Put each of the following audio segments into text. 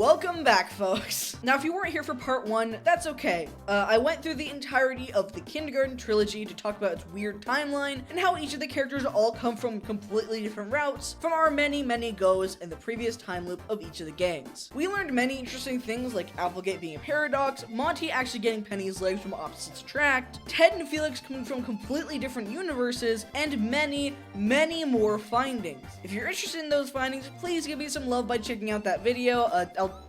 Welcome back, folks. Now, if you weren't here for part 1, that's okay. I went through the entirety of the kindergarten trilogy to talk about its weird timeline and how each of the characters all come from completely different routes from our many goes in the previous time loop of each of the games. We learned many interesting things like Applegate being a paradox, Monty actually getting Penny's legs from opposites attract, Ted and Felix coming from completely different universes, and many more findings. If you're interested in those findings, please give me some love by checking out that video.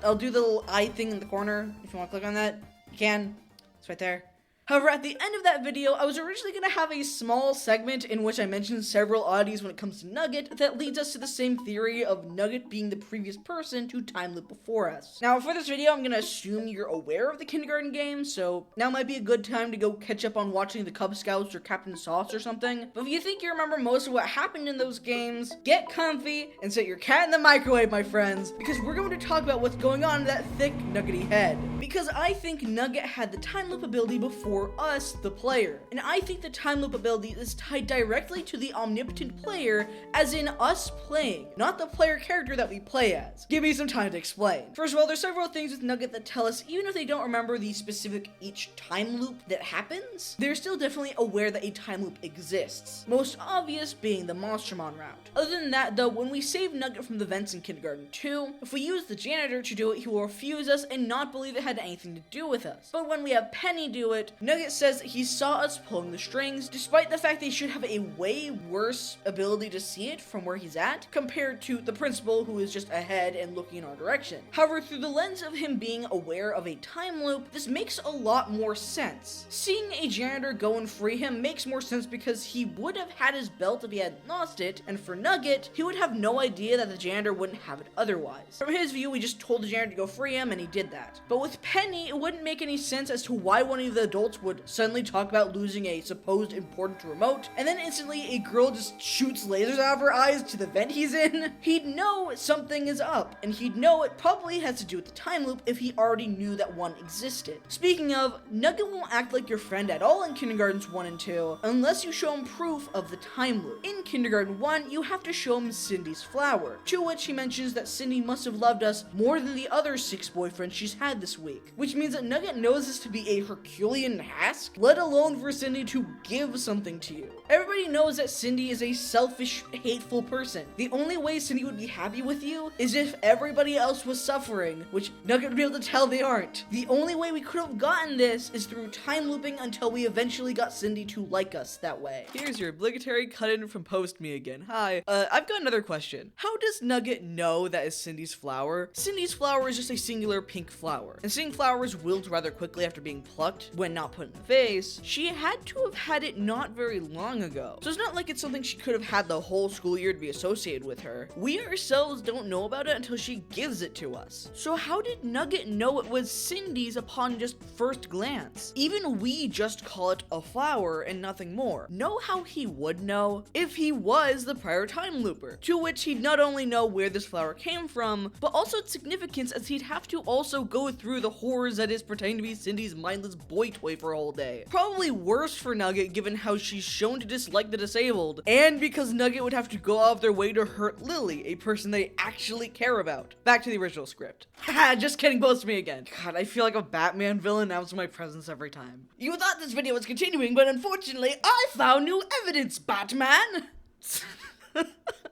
I'll do the little eye thing in the corner. If you want to click on that, you can. It's right there. However, at the end of that video, I was originally going to have a small segment in which I mentioned several oddities when it comes to Nugget that leads us to the same theory of Nugget being the previous person to time loop before us. Now, for this video, I'm going to assume you're aware of the kindergarten games, so now might be a good time to go catch up on watching the Cub Scouts or Captain Sauce or something. But if you think you remember most of what happened in those games, get comfy and set your cat in the microwave, my friends, because we're going to talk about what's going on in that thick, nuggety head. Because I think Nugget had the time loop ability before us, the player. And I think the time loop ability is tied directly to the omnipotent player, as in us playing, not the player character that we play as. Give me some time to explain. First of all, there's several things with Nugget that tell us even if they don't remember the specific each time loop that happens, they're still definitely aware that a time loop exists. Most obvious being the Monstermon route. Other than that though, when we save Nugget from the vents in Kindergarten 2, if we use the janitor to do it, he will refuse us and not believe it had anything to do with us. But when we have Penny do it, Nugget says that he saw us pulling the strings, despite the fact they should have a way worse ability to see it from where he's at, compared to the principal who is just ahead and looking in our direction. However, through the lens of him being aware of a time loop, this makes a lot more sense. Seeing a janitor go and free him makes more sense because he would have had his belt if he hadn't lost it, and for Nugget, he would have no idea that the janitor wouldn't have it otherwise. From his view, we just told the janitor to go free him, and he did that. But with Penny, it wouldn't make any sense as to why one of the adults would suddenly talk about losing a supposed important remote, and then instantly a girl just shoots lasers out of her eyes to the vent he's in. He'd know something is up, and he'd know it probably has to do with the time loop if he already knew that one existed. Speaking of, Nugget won't act like your friend at all in Kindergartens 1 and 2 unless you show him proof of the time loop. In Kindergarten 1, you have to show him Cindy's flower, to which he mentions that Cindy must have loved us more than the other 6 boyfriends she's had this week, which means that Nugget knows this to be a Herculean task, let alone for Cindy to give something to you. Everybody knows that Cindy is a selfish, hateful person. The only way Cindy would be happy with you is if everybody else was suffering, which Nugget would be able to tell they aren't. The only way we could have gotten this is through time looping until we eventually got Cindy to like us that way. Here's your obligatory cut-in from Post Me again. Hi. I've got another question. How does Nugget know that is Cindy's flower? Cindy's flower is just a singular pink flower, and seeing flowers wilt rather quickly after being plucked when not put in the vase, she had to have had it not very long ago. So it's not like it's something she could have had the whole school year to be associated with her. We ourselves don't know about it until she gives it to us. So how did Nugget know it was Cindy's upon just first glance? Even we just call it a flower and nothing more. Know how he would know? If he was the prior time looper, to which he'd not only know where this flower came from, but also its significance, as he'd have to also go through the horrors that is pretending to be Cindy's mindless boy toy for a whole day. Probably worse for Nugget given how she's shown to dislike the disabled, and because Nugget would have to go out of their way to hurt Lily, a person they actually care about. Back to the original script. Haha, just kidding, Post Me again. God, I feel like a Batman villain announcing my presence every time. You thought this video was continuing, but unfortunately, I found new evidence, Batman!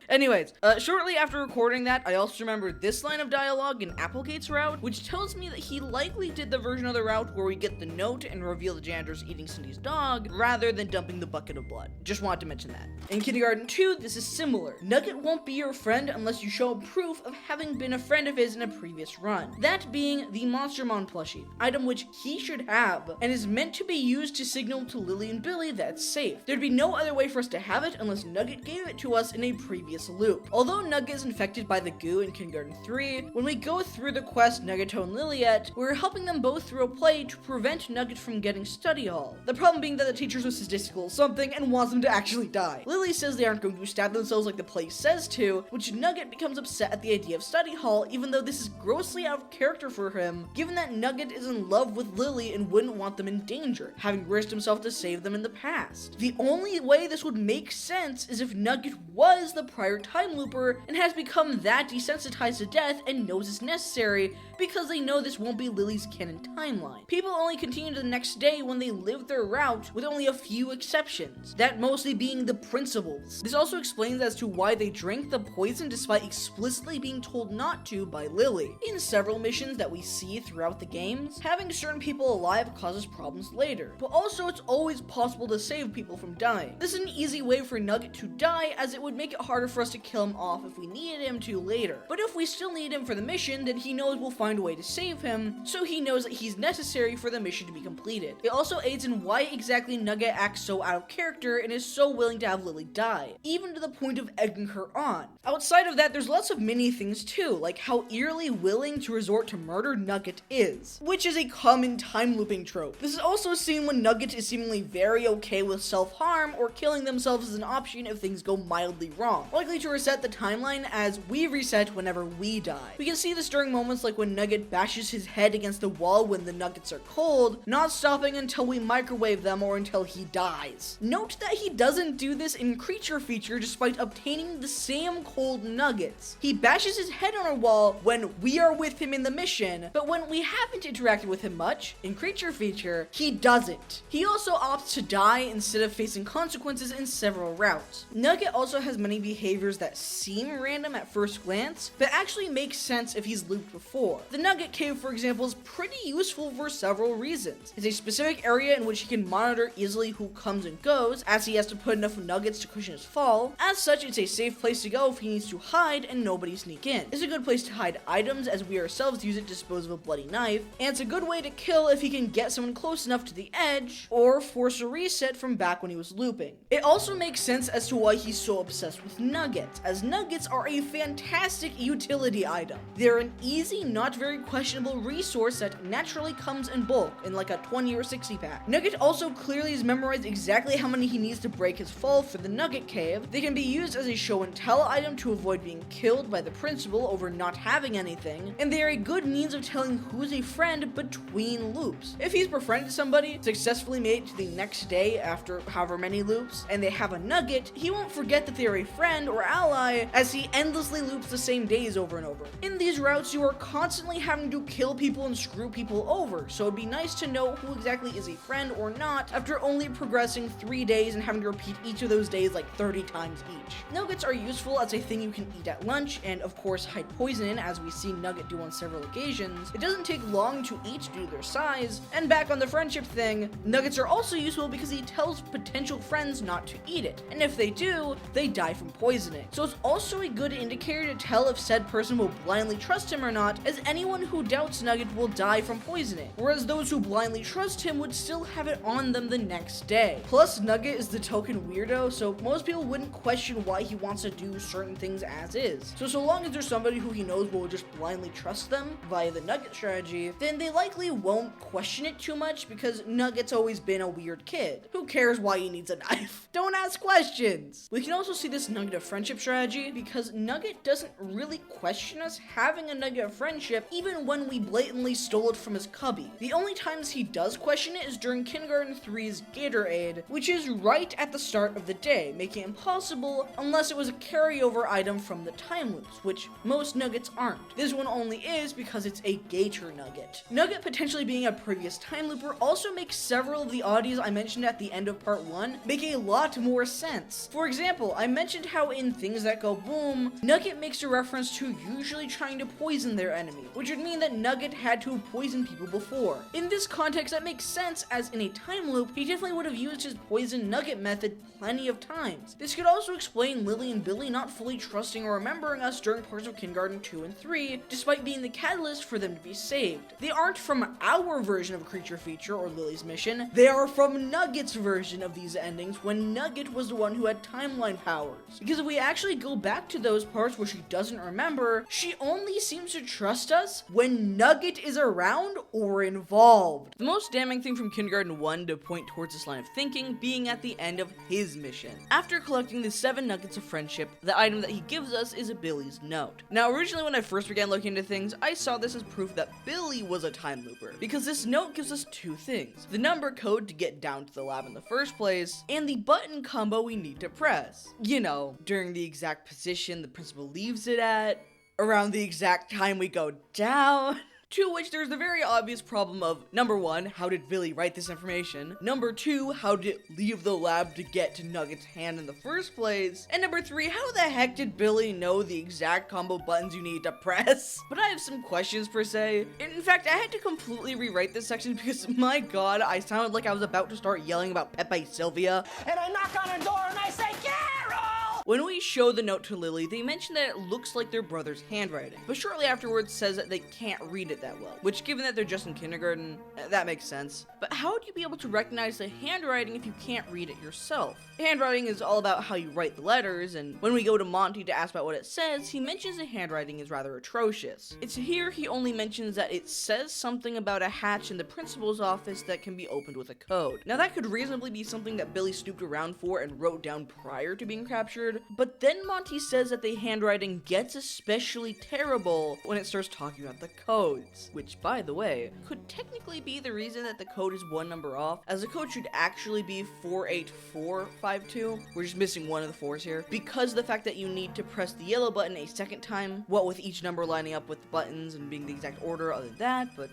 Anyways, shortly after recording that, I also remembered this line of dialogue in Applegate's route, which tells me that he likely did the version of the route where we get the note and reveal the janitor's eating Cindy's dog, rather than dumping the bucket of blood. Just wanted to mention that. In Kindergarten 2, this is similar. Nugget won't be your friend unless you show proof of having been a friend of his in a previous run. That being the Monstermon plushie, item which he should have, and is meant to be used to signal to Lily and Billy that it's safe. There'd be no other way for us to have it unless Nugget gave it to us in a previous loop. Although Nugget is infected by the goo in Kindergarten 3, when we go through the quest Nuggeto and Liliet, we're helping them both through a play to prevent Nugget from getting study hall. The problem being that the teachers are statistical or something and wants them to actually die. Lily says they aren't going to stab themselves like the play says to, which Nugget becomes upset at the idea of study hall, even though this is grossly out of character for him, given that Nugget is in love with Lily and wouldn't want them in danger, having risked himself to save them in the past. The only way this would make sense is if Nugget was was the prior time looper and has become that desensitized to death and knows it's necessary because they know this won't be Lily's canon timeline. People only continue to the next day when they live their route, with only a few exceptions, that mostly being the principals. This also explains as to why they drank the poison despite explicitly being told not to by Lily. In several missions that we see throughout the games, having certain people alive causes problems later, but also it's always possible to save people from dying. This is an easy way for Nugget to die, as it would make it harder for us to kill him off if we needed him to later. But if we still need him for the mission, then he knows we'll find a way to save him, so he knows that he's necessary for the mission to be completed. It also aids in why exactly Nugget acts so out of character and is so willing to have Lily die, even to the point of egging her on. Outside of that, there's lots of mini things too, like how eerily willing to resort to murder Nugget is, which is a common time looping trope. This is also seen when Nugget is seemingly very okay with self-harm or killing themselves as an option if things go mildly wrong, likely to reset the timeline as we reset whenever we die. We can see this during moments like when Nugget bashes his head against the wall when the nuggets are cold, not stopping until we microwave them or until he dies. Note that he doesn't do this in Creature Feature despite obtaining the same cold nuggets. He bashes his head on a wall when we are with him in the mission, but when we haven't interacted with him much, in Creature Feature, he doesn't. He also opts to die instead of facing consequences in several routes. Nugget also has many behaviors that seem random at first glance, but actually make sense if he's looped before. The Nugget Cave, for example, is pretty useful for several reasons. It's a specific area in which he can monitor easily who comes and goes, as he has to put enough nuggets to cushion his fall. As such, it's a safe place to go if he needs to hide and nobody sneak in. It's a good place to hide items, as we ourselves use it to dispose of a bloody knife, and it's a good way to kill if he can get someone close enough to the edge, or force a reset from back when he was looping. It also makes sense as to why he's so obsessed with nuggets, as nuggets are a fantastic utility item. They're an easy, not very questionable resource that naturally comes in bulk, in like a 20 or 60 pack. Nugget also clearly has memorized exactly how many he needs to break his fall for the Nugget Cave. They can be used as a show and tell item to avoid being killed by the principal over not having anything, and they are a good means of telling who's a friend between loops. If he's befriended somebody, successfully made it to the next day after however many loops, and they have a nugget, he won't forget that they are a friend or ally, as he endlessly loops the same days over and over. In these routes, you are constantly having to kill people and screw people over, so it'd be nice to know who exactly is a friend or not after only progressing 3 days and having to repeat each of those days like 30 times each. Nuggets are useful as a thing you can eat at lunch, and of course hide poison in, as we see Nugget do on several occasions. It doesn't take long to eat due to their size, and back on the friendship thing, nuggets are also useful because he tells potential friends not to eat it, and if they do, they die from poisoning. So it's also a good indicator to tell if said person will blindly trust him or not, as anyone who doubts Nugget will die from poisoning, whereas those who blindly trust him would still have it on them the next day. Plus, Nugget is the token weirdo, so most people wouldn't question why he wants to do certain things as is. So long as there's somebody who he knows will just blindly trust them via the Nugget strategy, then they likely won't question it too much because Nugget's always been a weird kid. Who cares why he needs a knife? Don't ask questions! We can also see this Nugget of friendship strategy because Nugget doesn't really question us having a Nugget of friendship even when we blatantly stole it from his cubby. The only times he does question it is during Kindergarten 3's Gatorade, which is right at the start of the day, making it impossible unless it was a carryover item from the time loops, which most Nuggets aren't. This one only is because it's a Gator Nugget. Nugget potentially being a previous time looper also makes several of the oddities I mentioned at the end of part 1 make a lot more sense. For example, I mentioned how in Things That Go Boom, Nugget makes a reference to usually trying to poison their enemy, which would mean that Nugget had to have poisoned people before. In this context, that makes sense, as in a time loop, he definitely would have used his poison Nugget method plenty of times. This could also explain Lily and Billy not fully trusting or remembering us during parts of Kindergarten 2 and 3, despite being the catalyst for them to be saved. They aren't from our version of Creature Feature or Lily's mission, they are from Nugget's version of these endings when Nugget was the one who had timeline powers. Because if we actually go back to those parts where she doesn't remember, she only seems to trust us when Nugget is around or involved. The most damning thing from Kindergarten 1 to point towards this line of thinking being at the end of his mission. After collecting the 7 nuggets of friendship, the item that he gives us is a Billy's note. Now, originally when I first began looking into things, I saw this as proof that Billy was a time looper, because this note gives us 2 things: the number code to get down to the lab in the first place, and the button combo we need to press. You know, how during the exact position the principal leaves it at, around the exact time we go down. To which there's the very obvious problem of, number one, how did Billy write this information? Number two, how did it leave the lab to get to Nugget's hand in the first place? And number three, how the heck did Billy know the exact combo buttons you need to press? But I have some questions per se. In fact, I had to completely rewrite this section because, my god, I sounded like I was about to start yelling about Pepe Sylvia. And I knock on her door and I say, Carol! When we show the note to Lily, they mention that it looks like their brother's handwriting, but shortly afterwards says that they can't read it that well, which given that they're just in kindergarten, that makes sense. But how would you be able to recognize the handwriting if you can't read it yourself? Handwriting is all about how you write the letters, and when we go to Monty to ask about what it says, he mentions the handwriting is rather atrocious. It's here he only mentions that it says something about a hatch in the principal's office that can be opened with a code. Now that could reasonably be something that Billy snooped around for and wrote down prior to being captured, but then Monty says that the handwriting gets especially terrible when it starts talking about the codes, which, by the way, could technically be the reason that the code is one number off, as the code should actually be 48452. We're just missing one of the fours here, because the fact that you need to press the yellow button a second time, what with each number lining up with the buttons and being the exact order other than that, but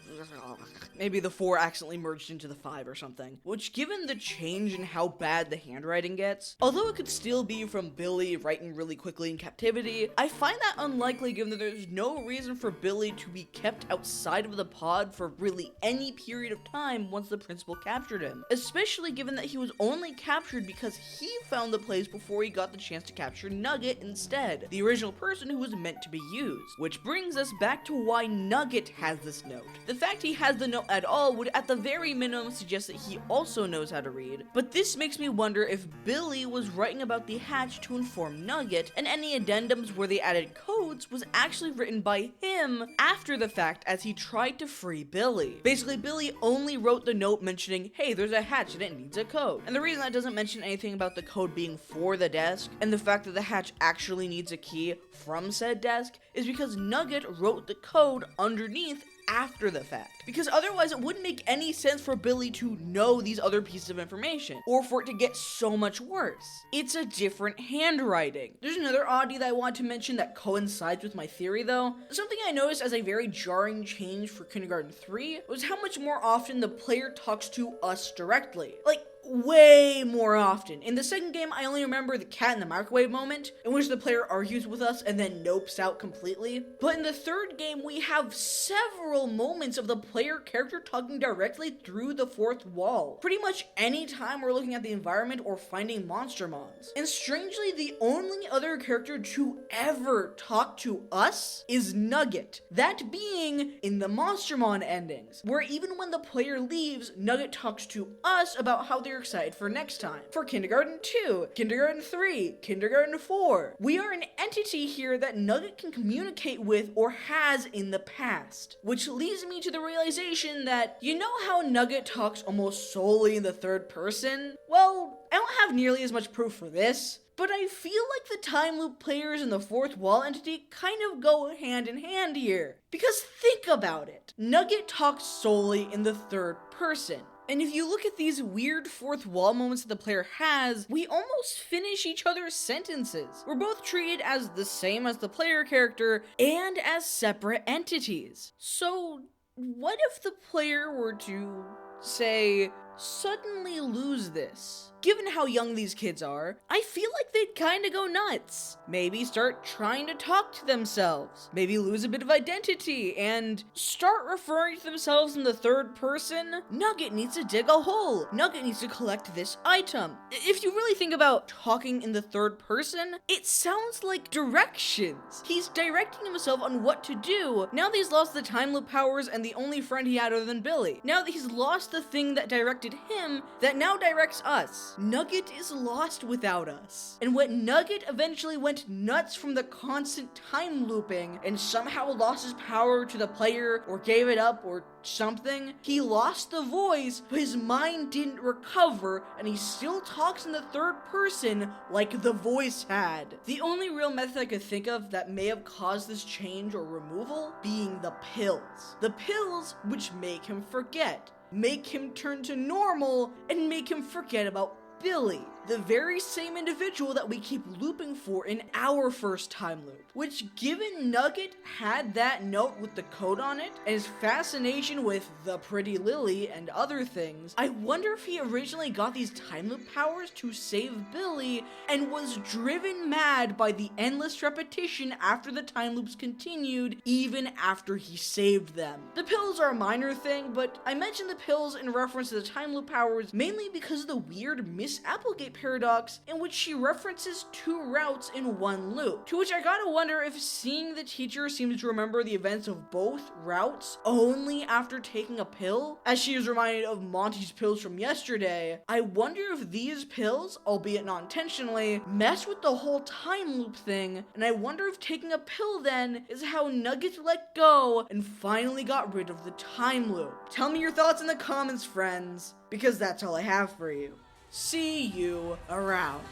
maybe the 4 accidentally merged into the 5 or something, which given the change in how bad the handwriting gets, although it could still be from Billy writing really quickly in captivity, I find that unlikely given that there's no reason for Billy to be kept outside of the pod for really any period of time once the principal captured him, especially given that he was only captured because he found the place before he got the chance to capture Nugget instead, the original person who was meant to be used, which brings us back to why Nugget has this note. The fact he has the note at all would at the very minimum suggest that he also knows how to read, but this makes me wonder if Billy was writing about the hatch to inform Nugget, and any addendums where they added codes was actually written by him after the fact as he tried to free Billy. Basically, Billy only wrote the note mentioning, hey, there's a hatch and it needs a code. And the reason that doesn't mention anything about the code being for the desk, and the fact that the hatch actually needs a key from said desk, is because Nugget wrote the code underneath after the fact, because otherwise it wouldn't make any sense for Billy to know these other pieces of information, or for it to get so much worse. It's a different handwriting. There's another oddity that I want to mention that coincides with my theory though. Something I noticed as a very jarring change for Kindergarten 3 was how much more often the player talks to us directly. Like, way more often. In the second game, I only remember the cat in the microwave moment, in which the player argues with us and then nopes out completely. But in the third game, we have several moments of the player character talking directly through the fourth wall. Pretty much any time we're looking at the environment or finding Monstermons. And strangely, the only other character to ever talk to us is Nugget. That being in the Monstermon endings, where even when the player leaves, Nugget talks to us about how they're excited for next time. For Kindergarten 2, Kindergarten 3, Kindergarten 4. We are an entity here that Nugget can communicate with or has in the past. Which leads me to the realization that, you know how Nugget talks almost solely in the third person? Well, I don't have nearly as much proof for this, but I feel like the time loop players and the fourth wall entity kind of go hand in hand here. Because think about it. Nugget talks solely in the third person. And if you look at these weird fourth wall moments that the player has, we almost finish each other's sentences. We're both treated as the same as the player character and as separate entities. So what if the player were to, say, suddenly lose this? Given how young these kids are, I feel like they'd kinda go nuts. Maybe start trying to talk to themselves. Maybe lose a bit of identity and start referring to themselves in the third person. Nugget needs to dig a hole. Nugget needs to collect this item. If you really think about talking in the third person, it sounds like directions. He's directing himself on what to do now that he's lost the time loop powers and the only friend he had other than Billy. Now that he's lost the thing that directed him, that now directs us. Nugget is lost without us. And when Nugget eventually went nuts from the constant time looping and somehow lost his power to the player or gave it up or something, he lost the voice, but his mind didn't recover and he still talks in the third person like the voice had. The only real method I could think of that may have caused this change or removal being the pills. The pills which make him forget, make him turn to normal, and make him forget about Billy. the very same individual that we keep looping for in our first time loop. Which, given Nugget had that note with the code on it, and his fascination with the pretty Lily and other things, I wonder if he originally got these time loop powers to save Billy and was driven mad by the endless repetition after the time loops continued, even after he saved them. The pills are a minor thing, but I mentioned the pills in reference to the time loop powers mainly because of the weird Miss Applegate paradox in which she references 2 routes in one loop. To which I gotta wonder if seeing the teacher seems to remember the events of both routes only after taking a pill, as she is reminded of Monty's pills from yesterday. I wonder if these pills, albeit not intentionally, mess with the whole time loop thing, and I wonder if taking a pill then is how Nugget let go and finally got rid of the time loop. Tell me your thoughts in the comments, friends, because that's all I have for you. See you around.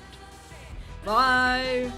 Bye!